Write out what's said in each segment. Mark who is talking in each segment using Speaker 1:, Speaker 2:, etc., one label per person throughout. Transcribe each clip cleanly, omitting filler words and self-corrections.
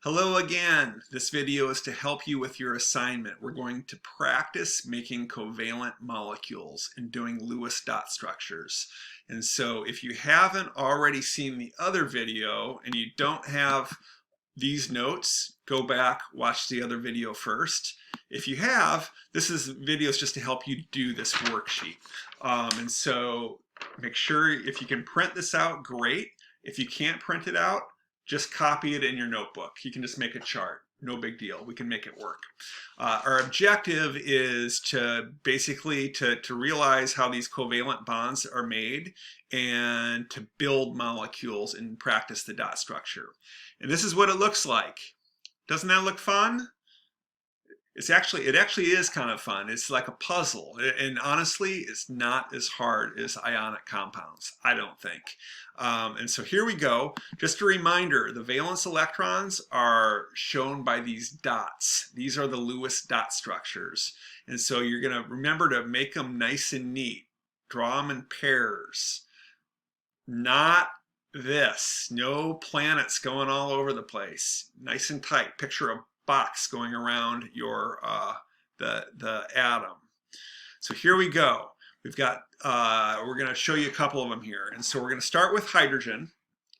Speaker 1: Hello again. This video is to help you with your assignment. We're going to practice making covalent molecules and doing Lewis dot structures. And so if you haven't already seen the other video and you don't have these notes, go back, watch the other video first. If you have, this video is just to help you do this worksheet. And so make sure if you can print this out, great. If you can't print it out, just copy it in your notebook. You can just make a chart. No big deal. We can make it work. Our objective is to basically to realize how these covalent bonds are made and to build molecules and practice the dot structure. And this is what it looks like. Doesn't that look fun? It actually is kind of fun. It's like a puzzle, and honestly, it's not as hard as ionic compounds, I don't think. And so here we go. Just a reminder, the valence electrons are shown by these dots. These are the Lewis dot structures. And so you're going to remember to make them nice and neat. Draw them in pairs. Not this. No planets going all over the place. Nice and tight. Picture a box going around your the atom. So here we go. We've got we're going to show you a couple of them here, and so we're going to start with hydrogen.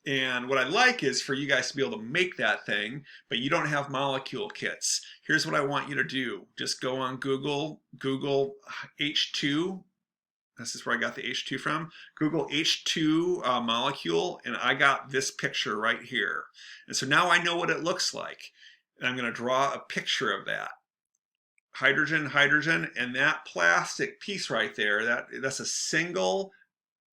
Speaker 1: And what I'd like is for you guys to be able to make that thing, but you don't have molecule kits. Here's what I want you to do. Just go on Google H2. This is where I got the H2 from. Google H2 molecule, and I got this picture right here. And so now I know what it looks like. And I'm going to draw a picture of that. Hydrogen, hydrogen, and that plastic piece right there, that's a single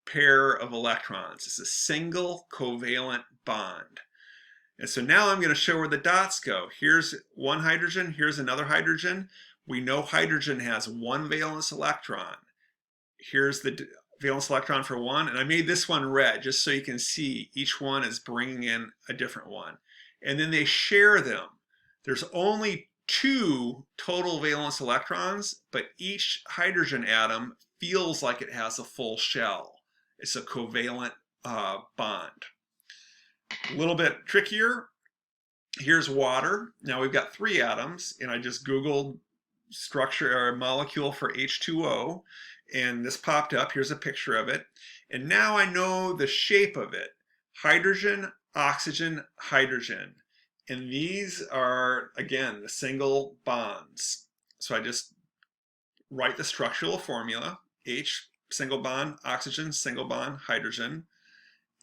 Speaker 1: pair of electrons. It's a single covalent bond. And so now I'm going to show where the dots go. Here's one hydrogen, here's another hydrogen. We know hydrogen has one valence electron. Here's the valence electron for one, and I made this one red just so you can see each one is bringing in a different one. And then they share them. There's only two total valence electrons, but each hydrogen atom feels like it has a full shell. It's a covalent bond. A little bit trickier. Here's water. Now we've got three atoms, and I just Googled structure or molecule for H2O, and this popped up. Here's a picture of it. And now I know the shape of it. Hydrogen, oxygen, hydrogen. And these are, again, the single bonds. So I just write the structural formula. H, single bond, oxygen, single bond, hydrogen.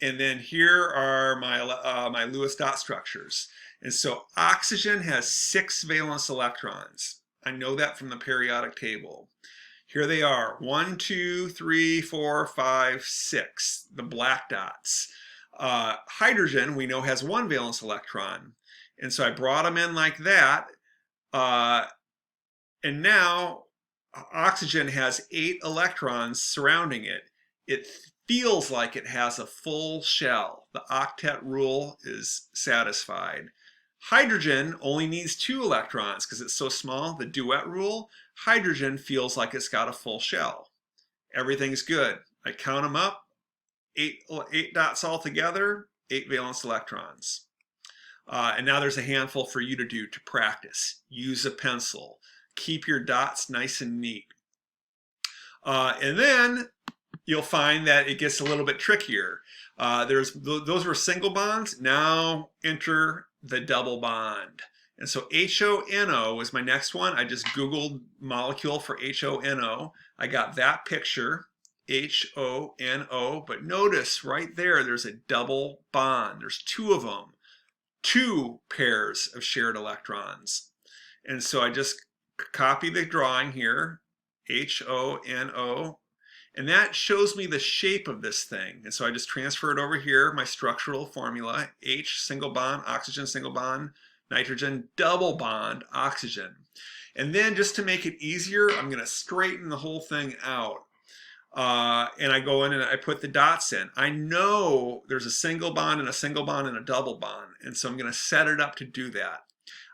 Speaker 1: And then here are my, my Lewis dot structures. And so oxygen has 6 valence electrons. I know that from the periodic table. Here they are, 1, 2, 3, 4, 5, 6, the black dots. Hydrogen, we know, has 1 valence electron. And so I brought them in like that. And now oxygen has 8 electrons surrounding it. It feels like it has a full shell. The octet rule is satisfied. Hydrogen only needs 2 electrons because it's so small, the duet rule. Hydrogen feels like it's got a full shell. Everything's good. I count them up, 8 dots all together, 8 valence electrons. And now there's a handful for you to do to practice. Use a pencil. Keep your dots nice and neat. And then you'll find that it gets a little bit trickier. Those were single bonds. Now enter the double bond. And so HONO is my next one. I just Googled molecule for HONO. I got that picture, HONO. But notice right there, there's a double bond. There's 2 of them. 2 pairs of shared electrons. And so I just copy the drawing here, HONO, and that shows me the shape of this thing. And so I just transfer it over here, my structural formula, H, single bond, oxygen, single bond, nitrogen, double bond, oxygen. And then just to make it easier, I'm going to straighten the whole thing out. And I go in and I put the dots in. I know there's a single bond and a single bond and a double bond, and so I'm going to set it up to do that.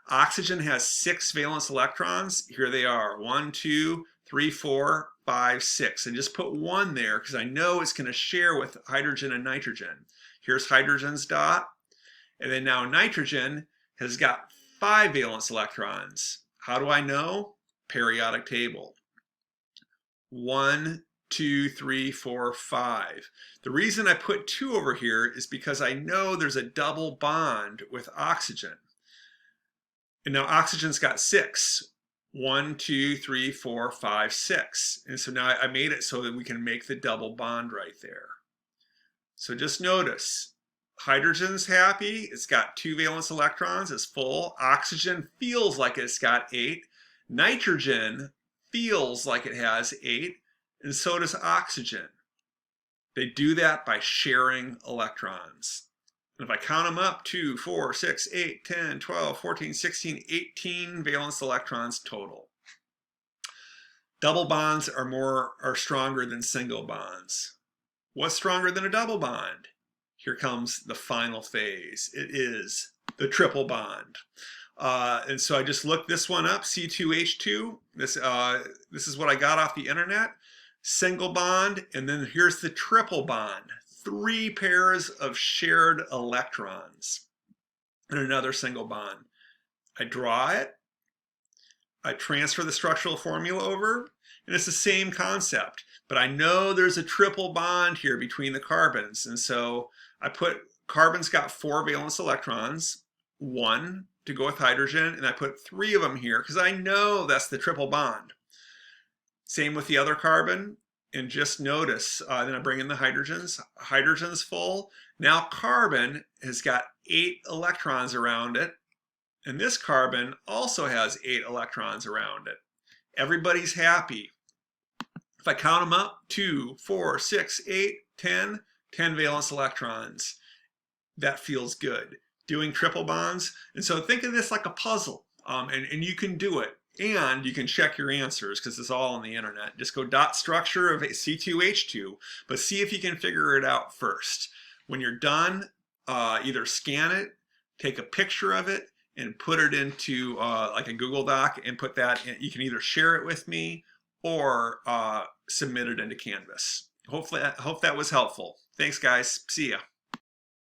Speaker 1: Oxygen has 6 valence electrons. Here they are, 1, 2, 3, 4, 5, 6. And just put 1 there because I know it's going to share with hydrogen and nitrogen. Here's hydrogen's dot. And then now nitrogen has got 5 valence electrons. How do I know? Periodic table. 1, 2, 3, 4, 5. The reason I put 2 over here is because I know there's a double bond with oxygen. And now oxygen's got 6. 1, 2, 3, 4, 5, 6. And so now I made it so that we can make the double bond right there. So just notice, hydrogen's happy. It's got 2 valence electrons. It's full. Oxygen feels like it's got 8. Nitrogen feels like it has 8. And so does oxygen. They do that by sharing electrons. And if I count them up, 2, 4, 6, 8, 10, 12, 14, 16, 18 valence electrons total. Double bonds are stronger than single bonds. What's stronger than a double bond? Here comes the final phase. It is the triple bond. And so I just looked this one up, C2H2. This is what I got off the internet. Single bond, and then here's the triple bond. 3 pairs of shared electrons and another single bond. I draw it, I transfer the structural formula over, and it's the same concept. But I know there's a triple bond here between the carbons, and so I put carbon's got 4 valence electrons, 1 to go with hydrogen, and I put 3 of them here because I know that's the triple bond. Same with the other carbon, and just notice, then I bring in the hydrogens. Hydrogen's full. Now carbon has got 8 electrons around it, and this carbon also has 8 electrons around it. Everybody's happy. If I count them up, 2, 4, 6, 8, 10 valence electrons. That feels good. Doing triple bonds, and so think of this like a puzzle, and you can do it. And you can check your answers because it's all on the internet. Just go dot structure of C2H2, but see if you can figure it out first. When you're done, either scan it, take a picture of it, and put it into like a Google Doc and put that in. You can either share it with me or submit it into Canvas. Hopefully, I hope that was helpful. Thanks, guys. See ya.